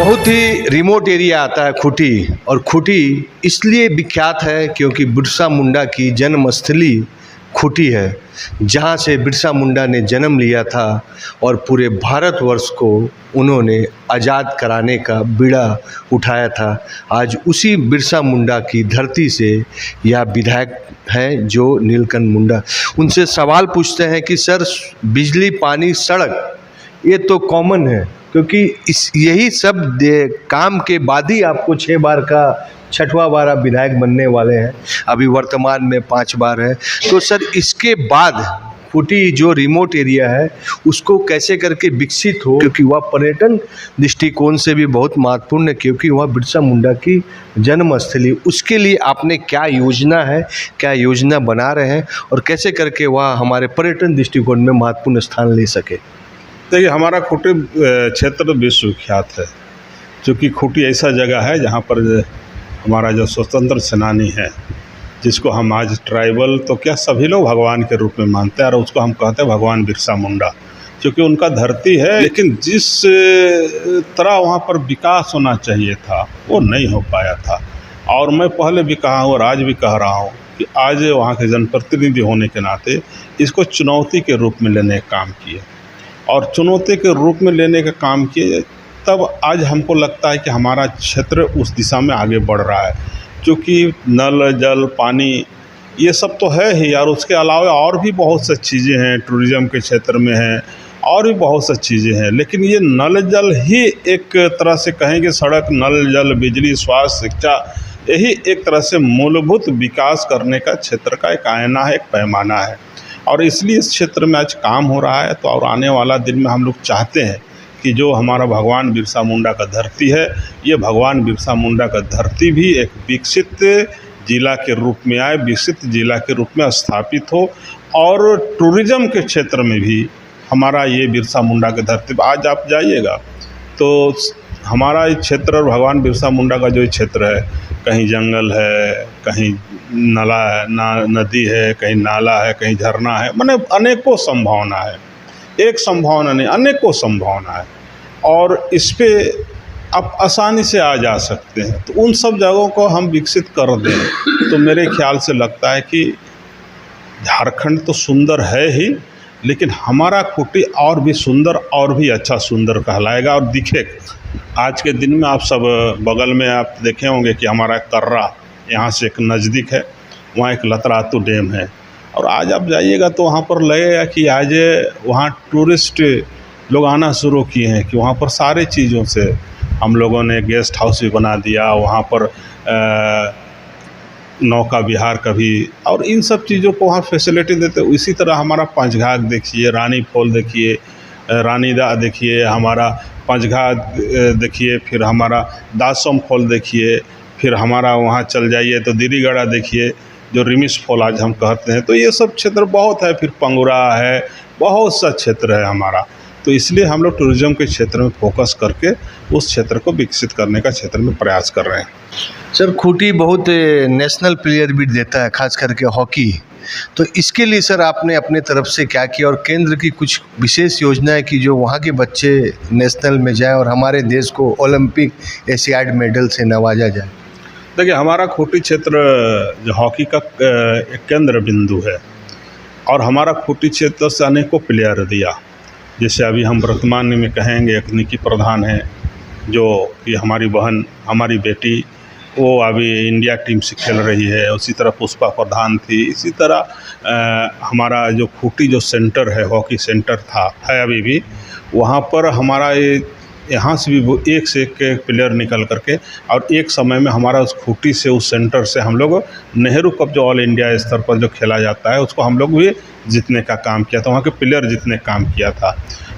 बहुत ही remote area आता है खूंटी। और खूंटी इसलिए विख्यात है क्योंकि बिरसा मुंडा की जन्मस्थली खूंटी है, जहाँ से बिरसा मुंडा ने जन्म लिया था और पूरे भारतवर्ष को उन्होंने आज़ाद कराने का बीड़ा उठाया था। आज उसी बिरसा मुंडा की धरती से यह विधायक हैं जो नीलकंठ मुंडा। उनसे सवाल पूछते हैं कि सर, बिजली, पानी, सड़क ये तो कॉमन है, क्योंकि यही सब काम के बाद ही आपको 6 बार का 6वां बार आप विधायक बनने वाले हैं। अभी वर्तमान में 5 बार है। तो सर, इसके बाद खूंटी जो रिमोट एरिया है उसको कैसे करके विकसित हो, क्योंकि वह पर्यटन दृष्टिकोण से भी बहुत महत्वपूर्ण है, क्योंकि वह बिरसा मुंडा की जन्मस्थली। उसके लिए आपने क्या योजना है, क्या योजना बना रहे हैं और कैसे करके वह हमारे पर्यटन दृष्टिकोण में महत्वपूर्ण स्थान ले सके? देखिए, हमारा खूंटी क्षेत्र विश्वविख्यात है, क्योंकि खूंटी ऐसा जगह है जहाँ पर हमारा जो स्वतंत्र सेनानी है, जिसको हम आज ट्राइबल तो क्या सभी लोग भगवान के रूप में मानते हैं, और उसको हम कहते हैं भगवान बिरसा मुंडा, क्योंकि उनका धरती है। लेकिन जिस तरह वहाँ पर विकास होना चाहिए था वो नहीं हो पाया था। और मैं पहले भी कहा हूँ और आज भी कह रहा हूँ कि आज वहाँ के जनप्रतिनिधि होने के नाते इसको चुनौती के रूप में लेने का काम किए, और चुनौती के रूप में लेने का काम किए, तब आज हमको लगता है कि हमारा क्षेत्र उस दिशा में आगे बढ़ रहा है। क्योंकि नल, जल, पानी ये सब तो है ही, और उसके अलावा और भी बहुत सी चीज़ें हैं, टूरिज़्म के क्षेत्र में हैं और भी बहुत सी चीज़ें हैं। लेकिन ये नल जल ही एक तरह से कहेंगे, सड़क, नल जल, बिजली, स्वास्थ्य, शिक्षा, यही एक तरह से मूलभूत विकास करने का क्षेत्र का एक आईना है, एक पैमाना है। और इसलिए इस क्षेत्र में आज काम हो रहा है। तो और आने वाला दिन में हम लोग चाहते हैं कि जो हमारा भगवान बिरसा मुंडा का धरती है, ये भगवान बिरसा मुंडा का धरती भी एक विकसित जिला के रूप में आए, विकसित जिला के रूप में स्थापित हो। और टूरिज़्म के क्षेत्र में भी हमारा ये बिरसा मुंडा की धरती, आज आप जाइएगा तो हमारा ये क्षेत्र और भगवान बिरसा मुंडा का जो क्षेत्र है, कहीं जंगल है, कहीं नदी है, कहीं नाला है, कहीं झरना है, माने अनेकों संभावना है। एक संभावना नहीं, अनेकों संभावना है, और इस पे आप आसानी से आ जा सकते हैं। तो उन सब जगहों को हम विकसित कर दें तो मेरे ख्याल से लगता है कि झारखंड तो सुंदर है ही, लेकिन हमारा खूंटी और भी सुंदर और भी अच्छा सुंदर कहलाएगा और दिखेगा। आज के दिन में आप सब बगल में आप देखे होंगे कि हमारा कर्रा यहाँ से एक नज़दीक है, वहाँ एक लतरातू डैम है। और आज आप जाइएगा तो वहाँ पर लगेगा कि आज वहाँ टूरिस्ट लोग आना शुरू किए हैं, कि वहाँ पर सारे चीज़ों से हम लोगों ने गेस्ट हाउस भी बना दिया, वहाँ पर नौका विहार का भी, और इन सब चीज़ों को वहाँ फैसिलिटी देते। इसी तरह हमारा पंचघाट देखिए, रानी फॉल देखिए, रानीदा देखिए, हमारा पंचघाट देखिए, फिर हमारा दासम फॉल देखिए, फिर हमारा वहाँ चल जाइए तो दिरीगढ़ा देखिए, जो रिमिस फॉल आज हम कहते हैं। तो ये सब क्षेत्र बहुत है, फिर पंगुरा है, बहुत सा क्षेत्र है हमारा। तो इसलिए हम लोग टूरिज़्म के क्षेत्र में फोकस करके उस क्षेत्र को विकसित करने का क्षेत्र में प्रयास कर रहे हैं। सर, खूंटी बहुत नेशनल प्लेयर भी देता है, खास करके हॉकी। तो इसके लिए सर आपने अपने तरफ से क्या किया, और केंद्र की कुछ विशेष योजना है कि जो वहाँ के बच्चे नेशनल में जाए और हमारे देश को ओलंपिक, एशियाड मेडल से नवाजा जाए? देखिए, हमारा खूंटी क्षेत्र जो हॉकी का एक केंद्र बिंदु है, और हमारा खूंटी क्षेत्र से अनेकों प्लेयर दिया। जैसे अभी हम वर्तमान में कहेंगे एक निकी प्रधान है, जो कि हमारी बहन, हमारी बेटी, वो अभी इंडिया टीम से खेल रही है। उसी तरह पुष्पा प्रधान थी। इसी तरह हमारा जो खूंटी जो सेंटर है, हॉकी सेंटर था, है अभी भी, वहाँ पर हमारा यहाँ से भी एक से एक प्लेयर निकल करके, और एक समय में हमारा उस खूंटी से, उस सेंटर से हम लोग नेहरू कप जो ऑल इंडिया स्तर पर जो खेला जाता है, उसको हम लोग भी जीतने का काम किया था, वहाँ के प्लेयर जीतने का काम किया था।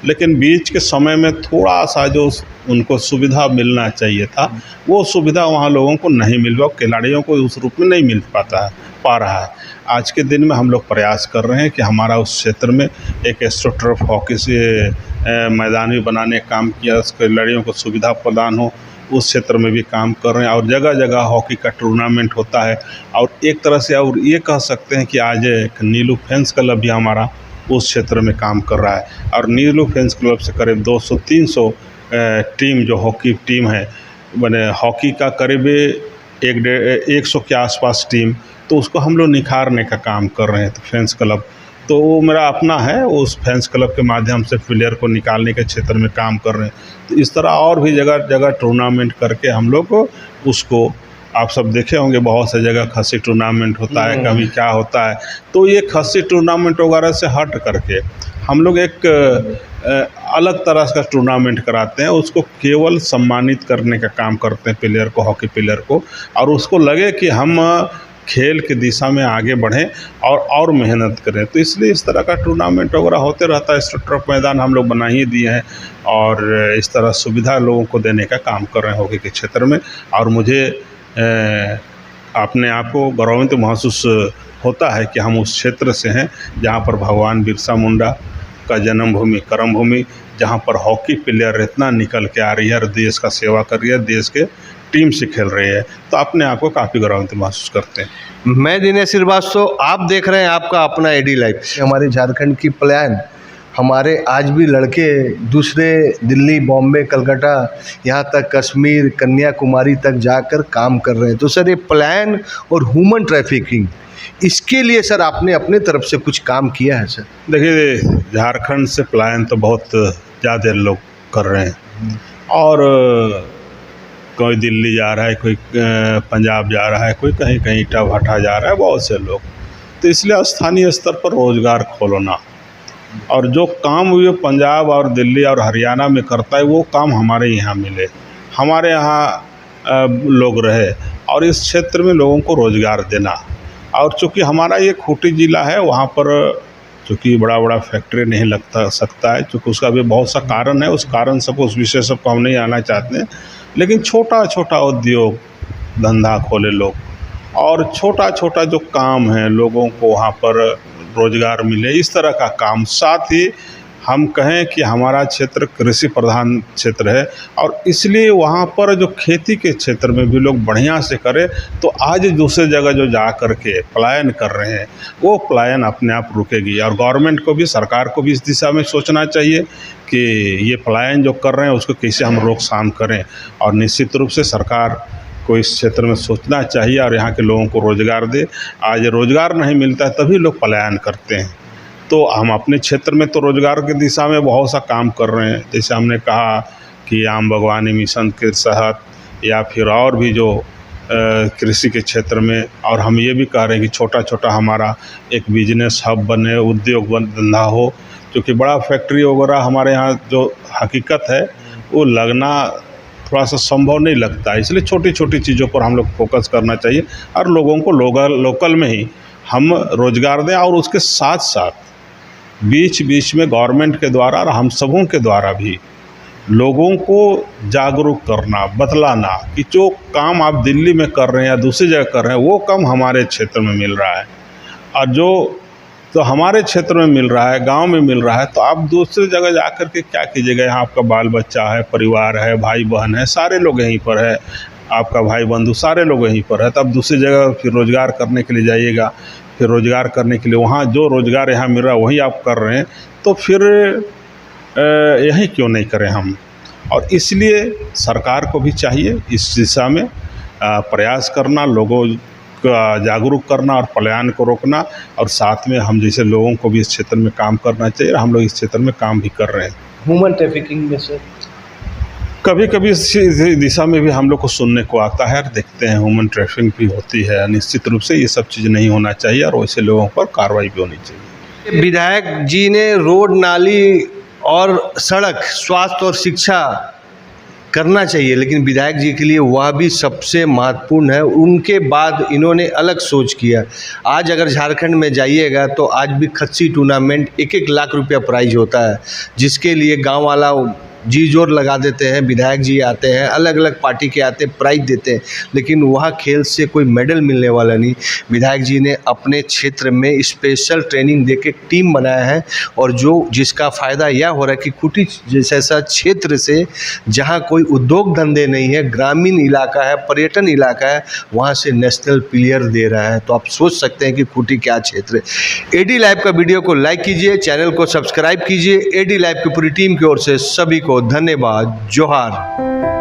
लेकिन बीच के समय में थोड़ा सा जो उनको सुविधा मिलना चाहिए था, वो सुविधा वहाँ लोगों को नहीं मिल पाया, खिलाड़ियों को उस रूप में नहीं मिल पा रहा है। आज के दिन में हम लोग प्रयास कर रहे हैं कि हमारा उस क्षेत्र में एक एस्ट्रोटर्फ हॉकी से मैदान भी बनाने का काम किया, उस खिलाड़ियों को सुविधा प्रदान हो, उस क्षेत्र में भी काम कर रहे हैं। और जगह जगह हॉकी का टूर्नामेंट होता है। और एक तरह से और ये कह सकते हैं कि आज एक नीलू फैंस क्लब भी हमारा उस क्षेत्र में काम कर रहा है, और नीलू फैंस क्लब से करीब 200-300 टीम जो हॉकी टीम है, मैंने हॉकी का करीब 100 के आसपास टीम, तो उसको हम लोग निखारने का काम कर रहे हैं। तो फैंस क्लब तो वो मेरा अपना है, उस फैंस क्लब के माध्यम से प्लेयर को निकालने के क्षेत्र में काम कर रहे हैं। तो इस तरह और भी जगह जगह टूर्नामेंट करके हम लोग उसको, आप सब देखे होंगे बहुत से जगह खस्सी टूर्नामेंट होता है, कभी क्या होता है। तो ये खस्सी टूर्नामेंट वगैरह से हट करके हम लोग एक अलग तरह का टूर्नामेंट कराते हैं, उसको केवल सम्मानित करने का काम करते हैं प्लेयर को, हॉकी प्लेयर को, और उसको लगे कि हम खेल की दिशा में आगे बढ़ें और मेहनत करें। तो इसलिए इस तरह का टूर्नामेंट वगैरह होते रहता है। ट्रैक मैदान हम लोग बना ही दिए हैं और इस तरह सुविधा लोगों को देने का काम कर रहे हैं हॉकी के क्षेत्र में। और मुझे अपने आप को गौरवान्वित महसूस होता है कि हम उस क्षेत्र से हैं जहाँ पर भगवान बिरसा मुंडा का जन्मभूमि, कर्मभूमि, जहाँ पर हॉकी प्लेयर इतना निकल के आ रही है और देश का सेवा कर रही है, देश के टीम से खेल रही है। तो अपने आप को काफ़ी गौरवान्वित महसूस करते हैं। मैं दिनेश श्रीवास्तव, आप देख रहे हैं आपका अपना एडी लाइव। हमारे झारखंड की प्लान, हमारे आज भी लड़के दूसरे दिल्ली, बॉम्बे, कलकत्ता, यहाँ तक कश्मीर, कन्याकुमारी तक जाकर काम कर रहे हैं। तो सर, ये प्लान और ह्यूमन ट्रैफिकिंग, इसके लिए सर आपने अपने तरफ से कुछ काम किया है सर? देखिए, झारखंड से प्लान तो बहुत ज़्यादा लोग कर रहे हैं और कोई दिल्ली जा रहा है, कोई पंजाब जा रहा है, कोई कहीं कहीं ईटा भट्टा जा रहा है, बहुत से लोग। तो इसलिए स्थानीय स्तर पर रोज़गार खोलना और जो काम ये पंजाब और दिल्ली और हरियाणा में करता है वो काम हमारे यहाँ मिले, हमारे यहाँ लोग रहे और इस क्षेत्र में लोगों को रोज़गार देना। और चूँकि हमारा ये खूंटी ज़िला है, वहाँ पर चूँकि बड़ा फैक्ट्री नहीं लगता सकता है, चूँकि उसका भी बहुत सा कारण है, उस कारण सबको, उस विषय सबको हम नहीं आना चाहते हैं। लेकिन छोटा छोटा उद्योग धंधा खोले लोग और छोटा छोटा जो काम है, लोगों को वहाँ पर रोज़गार मिले, इस तरह का काम। साथ ही हम कहें कि हमारा क्षेत्र कृषि प्रधान क्षेत्र है और इसलिए वहाँ पर जो खेती के क्षेत्र में भी लोग बढ़िया से करें, तो आज दूसरे जगह जो जा कर के पलायन कर रहे हैं, वो पलायन अपने आप रुकेगी। और गवर्नमेंट को भी, सरकार को भी इस दिशा में सोचना चाहिए कि ये पलायन जो कर रहे हैं उसको कैसे हम रोकथाम करें। और निश्चित रूप से सरकार को इस क्षेत्र में सोचना चाहिए और यहाँ के लोगों को रोज़गार दे। आज रोज़गार नहीं मिलता है तभी लोग पलायन करते हैं। तो हम अपने क्षेत्र में तो रोज़गार की दिशा में बहुत सा काम कर रहे हैं। जैसे हमने कहा कि आम बागवानी मिशन के तहत या फिर और भी जो कृषि के क्षेत्र में, और हम ये भी कह रहे हैं कि छोटा छोटा हमारा एक बिजनेस हब बने, उद्योग धंधा हो, क्योंकि बड़ा फैक्ट्री वगैरह हमारे यहाँ जो हकीकत है वो लगना थोड़ा सा संभव नहीं लगता है। इसलिए छोटी छोटी चीज़ों पर हम लोग फोकस करना चाहिए और लोगों को लोकल में ही हम रोज़गार दें। और उसके साथ साथ बीच बीच में गवर्नमेंट के द्वारा और हम सबों के द्वारा भी लोगों को जागरूक करना, बतलाना कि जो काम आप दिल्ली में कर रहे हैं या दूसरी जगह कर रहे हैं, वो काम हमारे क्षेत्र में मिल रहा है और जो तो हमारे क्षेत्र में मिल रहा है, गांव में मिल रहा है, तो आप दूसरी जगह जा कर के क्या कीजिएगा। यहाँ आपका बाल बच्चा है, परिवार है, भाई बहन है, सारे लोग यहीं पर है, आपका भाई बंधु सारे लोग यहीं पर है। तब दूसरी जगह फिर रोज़गार करने के लिए जाइएगा, फिर रोज़गार करने के लिए वहाँ जो रोज़गार यहाँ मिल रहा है वही आप कर रहे हैं, तो फिर यही क्यों नहीं करें हम। और इसलिए सरकार को भी चाहिए इस दिशा में प्रयास करना, लोगों का जागरूक करना और पलायन को रोकना। और साथ में हम जैसे लोगों को भी इस क्षेत्र में काम करना चाहिए। हम लोग इस क्षेत्र में काम भी कर रहे हैं। ह्यूमन ट्रैफिकिंग में सर कभी कभी इस दिशा में भी हम लोग को सुनने को आता है, देखते हैं ह्यूमन ट्रैफिकिंग भी होती है। निश्चित रूप से ये सब चीज़ नहीं होना चाहिए और वैसे लोगों पर कार्रवाई भी होनी चाहिए। विधायक जी ने रोड, नाली और सड़क, स्वास्थ्य और शिक्षा करना चाहिए, लेकिन विधायक जी के लिए वह भी सबसे महत्वपूर्ण है। उनके बाद इन्होंने अलग सोच किया। आज अगर झारखंड में जाइएगा तो आज भी खस्सी टूर्नामेंट 1-1 लाख रुपया प्राइज होता है, जिसके लिए गांव वाला जी जोर लगा देते हैं। विधायक जी आते हैं, अलग अलग पार्टी के आते हैं, प्राइज देते हैं, लेकिन वहाँ खेल से कोई मेडल मिलने वाला नहीं। विधायक जी ने अपने क्षेत्र में स्पेशल ट्रेनिंग देके टीम बनाया है और जिसका फ़ायदा यह हो रहा है कि खूंटी जैसा क्षेत्र से जहाँ कोई उद्योग धंधे नहीं है, ग्रामीण इलाका है, पर्यटन इलाका है, वहाँ से नेशनल प्लेयर दे रहा है। तो आप सोच सकते हैं कि खूंटी क्या क्षेत्र है। एडी लाइव का वीडियो को लाइक कीजिए, चैनल को सब्सक्राइब कीजिए। एडी लाइव की पूरी टीम की ओर से सभी को को धन्यवाद। जोहार।